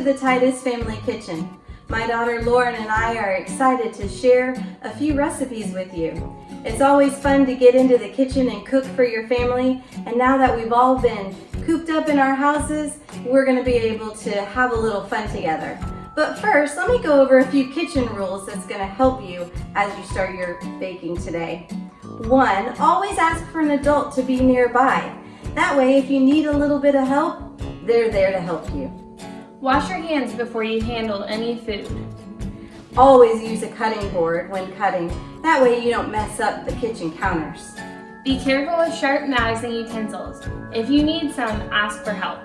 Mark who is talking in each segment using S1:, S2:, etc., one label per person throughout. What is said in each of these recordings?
S1: the Titus family kitchen. My daughter Lauren and I are excited to share a few recipes with you. It's always fun to get into the kitchen and cook for your family, and now that we've all been cooped up in our houses, we're going to be able to have a little fun together. But first, let me go over a few kitchen rules that's going to help you as you start your baking today. 1, always ask for an adult to be nearby. That way, if you need a little bit of help, they're there to help you.
S2: Wash your hands before you handle any food.
S1: Always use a cutting board when cutting. That way you don't mess up the kitchen counters.
S2: Be careful with sharp knives and utensils. If you need some, ask for help.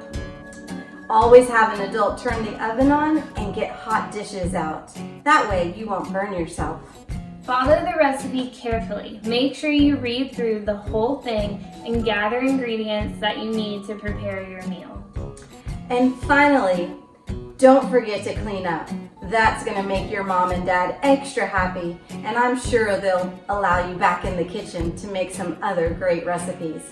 S1: Always have an adult turn the oven on and get hot dishes out. That way you won't burn yourself.
S2: Follow the recipe carefully. Make sure you read through the whole thing and gather ingredients that you need to prepare your meal.
S1: And finally, don't forget to clean up. That's going to make your mom and dad extra happy, and I'm sure they'll allow you back in the kitchen to make some other great recipes.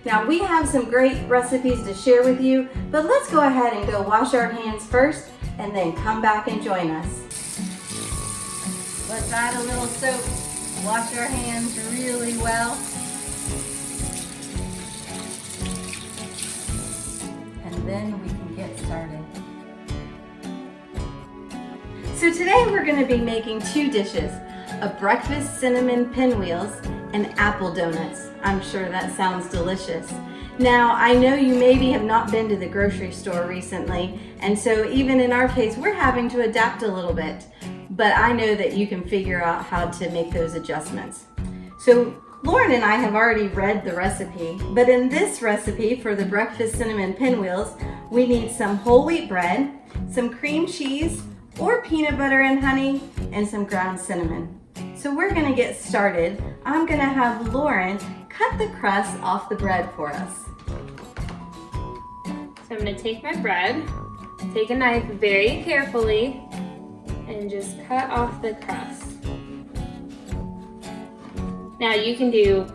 S1: Now, we have some great recipes to share with you, but let's go ahead and go wash our hands first and then come back and join us. Let's add a little soap. Wash our hands really well. And then we can get started. So today we're going to be making 2 dishes, a breakfast cinnamon pinwheels and apple donuts. I'm sure that sounds delicious. Now, I know you maybe have not been to the grocery store recently, and so even in our case, we're having to adapt a little bit, but I know that you can figure out how to make those adjustments. So Lauren and I have already read the recipe, but in this recipe for the breakfast cinnamon pinwheels, we need some whole wheat bread, some cream cheese, or peanut butter and honey, and some ground cinnamon. So we're gonna get started. I'm gonna have Lauren cut the crust off the bread for us.
S2: So I'm going to take my bread, take a knife very carefully, and just cut off the crust. Now you can do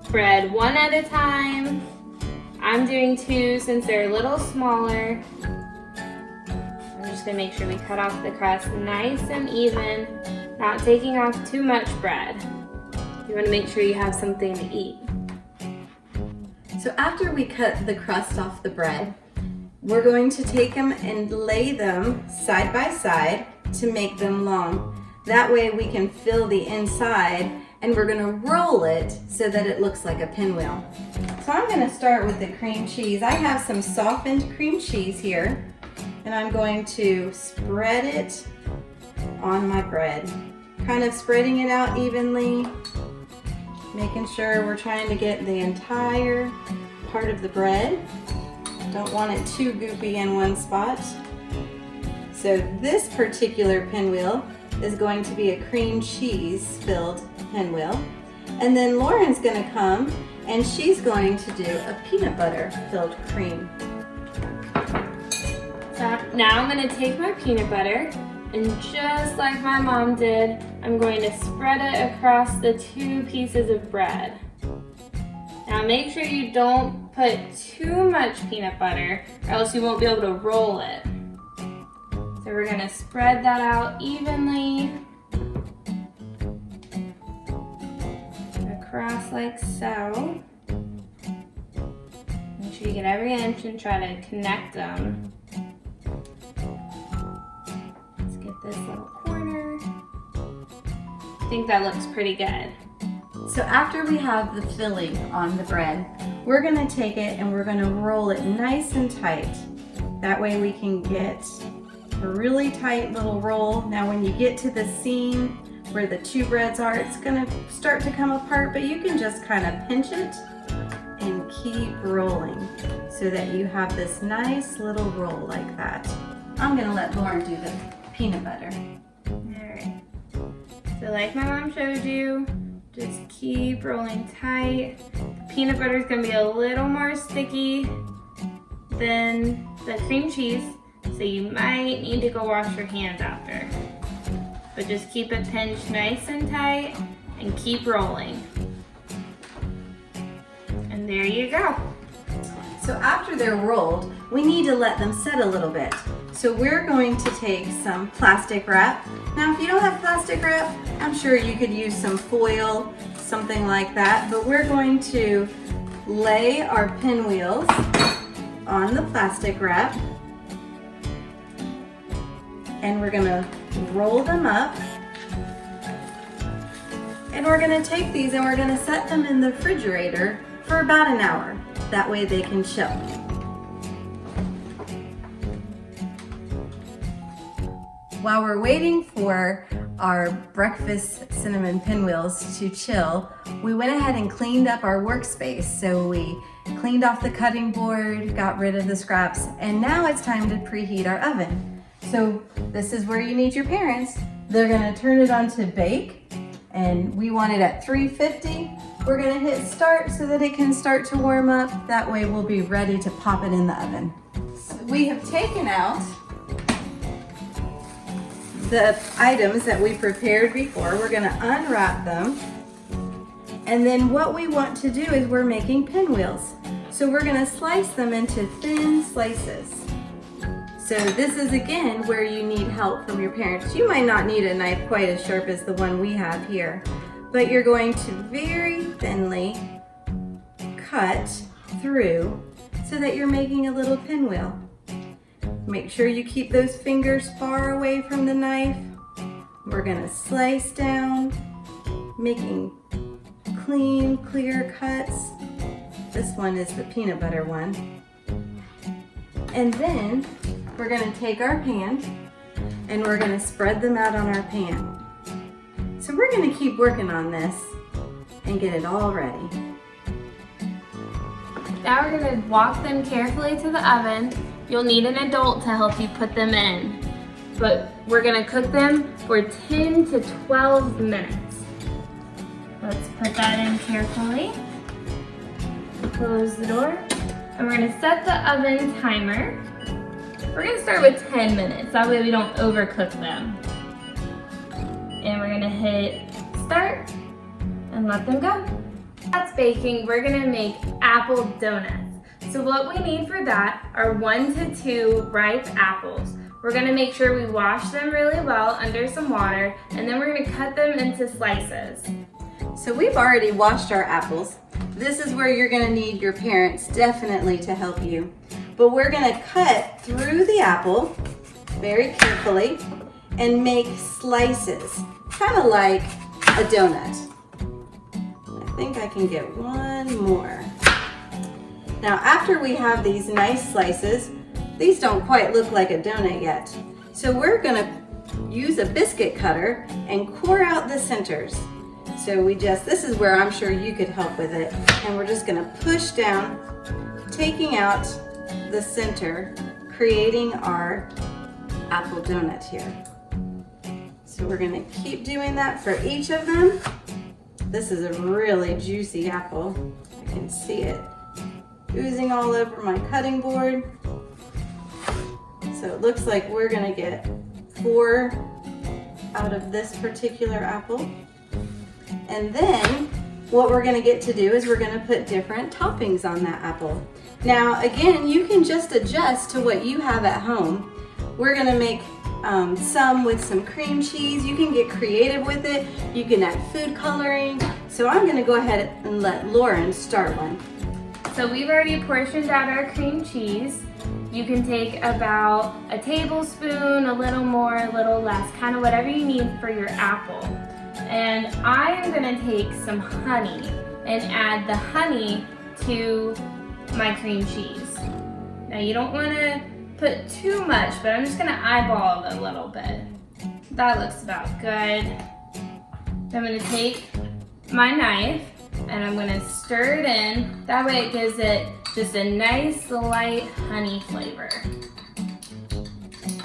S2: bread 1 at a time. I'm doing 2 since they're a little smaller. I'm just going to make sure we cut off the crust nice and even, not taking off too much bread. You want to make sure you have something to eat.
S1: So after we cut the crust off the bread, we're going to take them and lay them side by side to make them long. That way we can fill the inside, and we're going to roll it so that it looks like a pinwheel. So I'm going to start with the cream cheese. I have some softened cream cheese here, and I'm going to spread it on my bread. Kind of spreading it out evenly, making sure we're trying to get the entire part of the bread. Don't want it too goopy in one spot. So this particular pinwheel is going to be a cream cheese filled pinwheel. And then Lauren's going to come and she's going to do a peanut butter filled cream.
S2: So now I'm going to take my peanut butter, and just like my mom did, I'm going to spread it across the 2 pieces of bread. Now make sure you don't put too much peanut butter, or else you won't be able to roll it. So we're going to spread that out evenly across like so. Make sure you get every inch and try to connect them. Let's get this little corner. I think that looks pretty good.
S1: So after we have the filling on the bread, we're going to take it and we're going to roll it nice and tight. That way we can get a really tight little roll. Now when you get to the seam where the 2 breads are, it's going to start to come apart, but you can just kind of pinch it and keep rolling so that you have this nice little roll like that. I'm going to let Lauren do the peanut butter.
S2: Alright. So like my mom showed you, just keep rolling tight. The peanut butter is going to be a little more sticky than the cream cheese, so you might need to go wash your hands after. But just keep it pinched nice and tight and keep rolling. And there you go.
S1: So after they're rolled, we need to let them set a little bit. So we're going to take some plastic wrap. Now if you don't have plastic wrap, I'm sure you could use some foil, something like that, but we're going to lay our pinwheels on the plastic wrap and we're gonna roll them up. And we're gonna take these and we're gonna set them in the refrigerator for about an hour. That way they can chill. While we're waiting for our breakfast cinnamon pinwheels to chill, we went ahead and cleaned up our workspace. So we cleaned off the cutting board, got rid of the scraps, and now it's time to preheat our oven. So this is where you need your parents. They're gonna turn it on to bake, and we want it at 350. We're gonna hit start so that it can start to warm up. That way we'll be ready to pop it in the oven. So we have taken out the items that we prepared before. We're gonna unwrap them. And then what we want to do is we're making pinwheels. So we're gonna slice them into thin slices. So this is again where you need help from your parents. You might not need a knife quite as sharp as the one we have here, but you're going to very thinly cut through so that you're making a little pinwheel. Make sure you keep those fingers far away from the knife. We're gonna slice down, making clean, clear cuts. This one is the peanut butter one. And then we're gonna take our pan and we're gonna spread them out on our pan. So we're gonna keep working on this and get it all ready.
S2: Now we're gonna walk them carefully to the oven. You'll need an adult to help you put them in, but we're gonna cook them for 10 to 12 minutes. Let's put that in carefully. Close the door, and we're gonna set the oven timer. We're gonna start with 10 minutes, that way we don't overcook them. And we're gonna hit start and let them go. That's baking, we're gonna make apple donuts. So what we need for that are 1 to 2 ripe apples. We're gonna make sure we wash them really well under some water, and then we're gonna cut them into slices.
S1: So we've already washed our apples. This is where you're gonna need your parents definitely to help you. But we're gonna cut through the apple very carefully and make slices, kind of like a donut. I think I can get one more. Now after we have these nice slices, these don't quite look like a donut yet. So we're gonna use a biscuit cutter and core out the centers. So this is where I'm sure you could help with it. And we're just gonna push down, taking out the center, creating our apple donut here. So we're gonna keep doing that for each of them. This is a really juicy apple. I can see it oozing all over my cutting board. So it looks like we're gonna get 4 out of this particular apple. And then what we're gonna get to do is we're gonna put different toppings on that apple. Now again, you can just adjust to what you have at home. We're gonna make some with some cream cheese. You can get creative with it. You can add food coloring. So I'm gonna go ahead and let Lauren start one.
S2: So we've already portioned out our cream cheese. You can take about a tablespoon, a little more, a little less, kind of whatever you need for your apple. And I am gonna take some honey and add the honey to my cream cheese. Now you don't wanna put too much, but I'm just gonna eyeball it a little bit. That looks about good. So I'm gonna take my knife and I'm gonna stir it in. That way it gives it just a nice light honey flavor.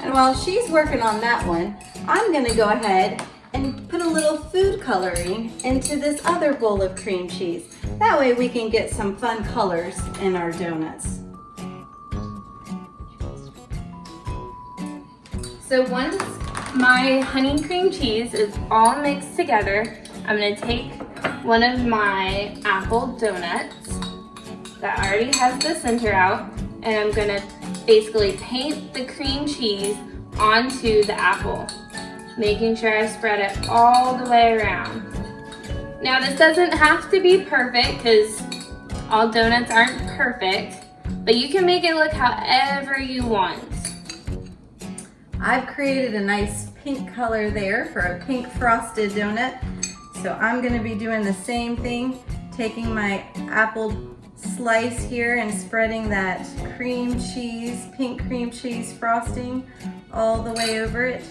S1: And while she's working on that one, I'm gonna go ahead and put a little food coloring into this other bowl of cream cheese. That way we can get some fun colors in our donuts.
S2: So once my honey cream cheese is all mixed together, I'm gonna take one of my apple donuts that already has the center out, and I'm gonna basically paint the cream cheese onto the apple, making sure I spread it all the way around. Now this doesn't have to be perfect because all donuts aren't perfect, but you can make it look however you want.
S1: I've created a nice pink color there for a pink frosted donut. So I'm gonna be doing the same thing, taking my apple slice here and spreading that cream cheese, pink cream cheese frosting all the way over it.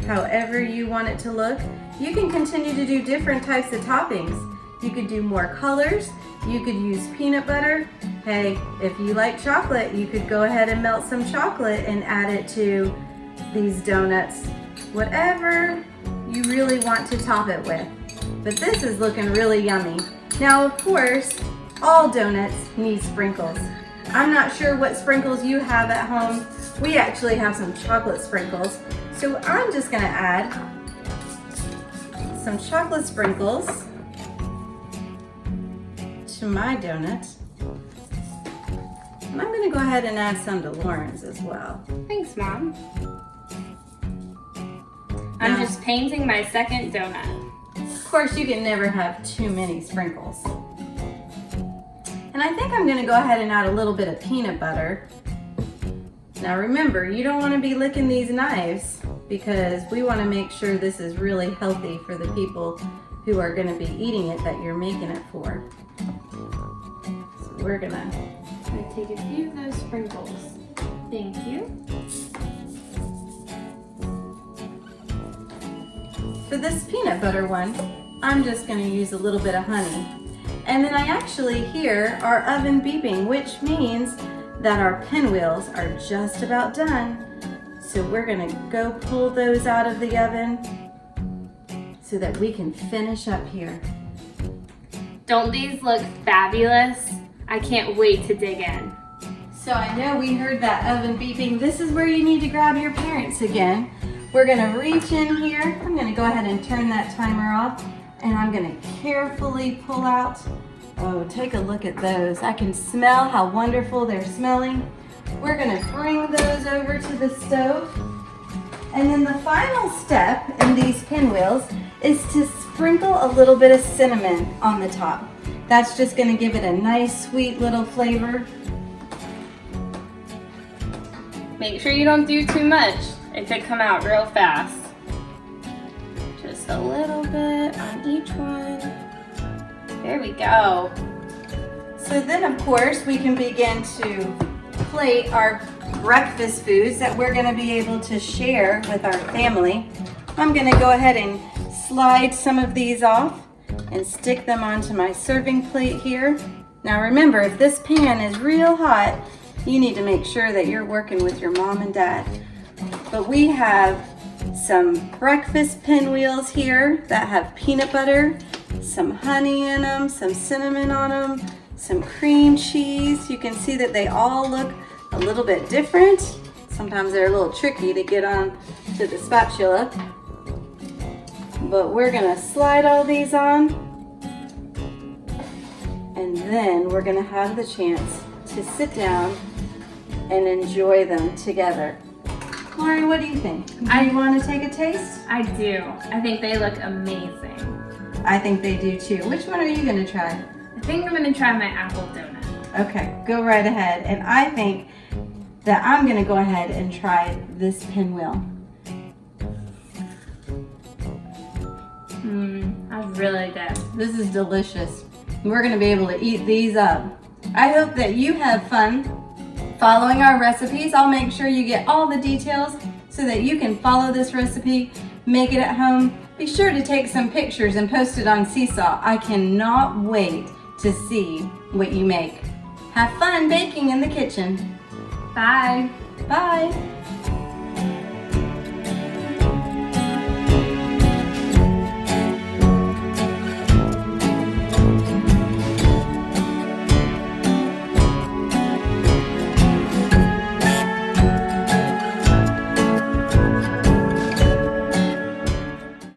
S1: However you want it to look. You can continue to do different types of toppings. You could do more colors. You could use peanut butter. Hey, if you like chocolate, you could go ahead and melt some chocolate and add it to these donuts. Whatever you really want to top it with. But this is looking really yummy. Now, of course, all donuts need sprinkles. I'm not sure what sprinkles you have at home. We actually have some chocolate sprinkles. So I'm just gonna add some chocolate sprinkles to my donut. And I'm gonna go ahead and add some to Lauren's as well.
S2: Thanks, Mom. I'm just painting my second donut.
S1: Of course, you can never have too many sprinkles. And I think I'm gonna go ahead and add a little bit of peanut butter. Now remember, you don't wanna be licking these knives because we wanna make sure this is really healthy for the people who are gonna be eating it that you're making it for. So we're gonna
S2: take a few of those sprinkles. Thank you.
S1: For this peanut butter one, I'm just going to use a little bit of honey. And then I actually hear our oven beeping, which means that our pinwheels are just about done. So we're going to go pull those out of the oven so that we can finish up here.
S2: Don't these look fabulous? I can't wait to dig in.
S1: So I know we heard that oven beeping. This is where you need to grab your parents again. We're gonna reach in here. I'm gonna go ahead and turn that timer off, and I'm gonna carefully pull out. Oh, take a look at those. I can smell how wonderful they're smelling. We're gonna bring those over to the stove. And then the final step in these pinwheels is to sprinkle a little bit of cinnamon on the top. That's just gonna give it a nice, sweet little flavor.
S2: Make sure you don't do too much. It could come out real fast. Just a little bit on each one. There we go.
S1: So then, of course, we can begin to plate our breakfast foods that we're gonna be able to share with our family. I'm gonna go ahead and slide some of these off and stick them onto my serving plate here. Now remember, if this pan is real hot, you need to make sure that you're working with your mom and dad. But we have some breakfast pinwheels here that have peanut butter, some honey in them, some cinnamon on them, some cream cheese. You can see that they all look a little bit different. Sometimes they're a little tricky to get on to the spatula. But we're gonna slide all these on, and then we're gonna have the chance to sit down and enjoy them together. Lauren, what do you think? Do you want to take a taste?
S2: I do. I think they look amazing.
S1: I think they do too. Which one are you going to try?
S2: I think I'm going to try my apple donut.
S1: Okay, go right ahead. And I think that I'm going to go ahead and try this pinwheel.
S2: That's really good.
S1: This is delicious. We're going to be able to eat these up. I hope that you have fun following our recipes. I'll make sure you get all the details so that you can follow this recipe, make it at home. Be sure to take some pictures and post it on Seesaw. I cannot wait to see what you make. Have fun baking in the kitchen.
S2: Bye.
S1: Bye.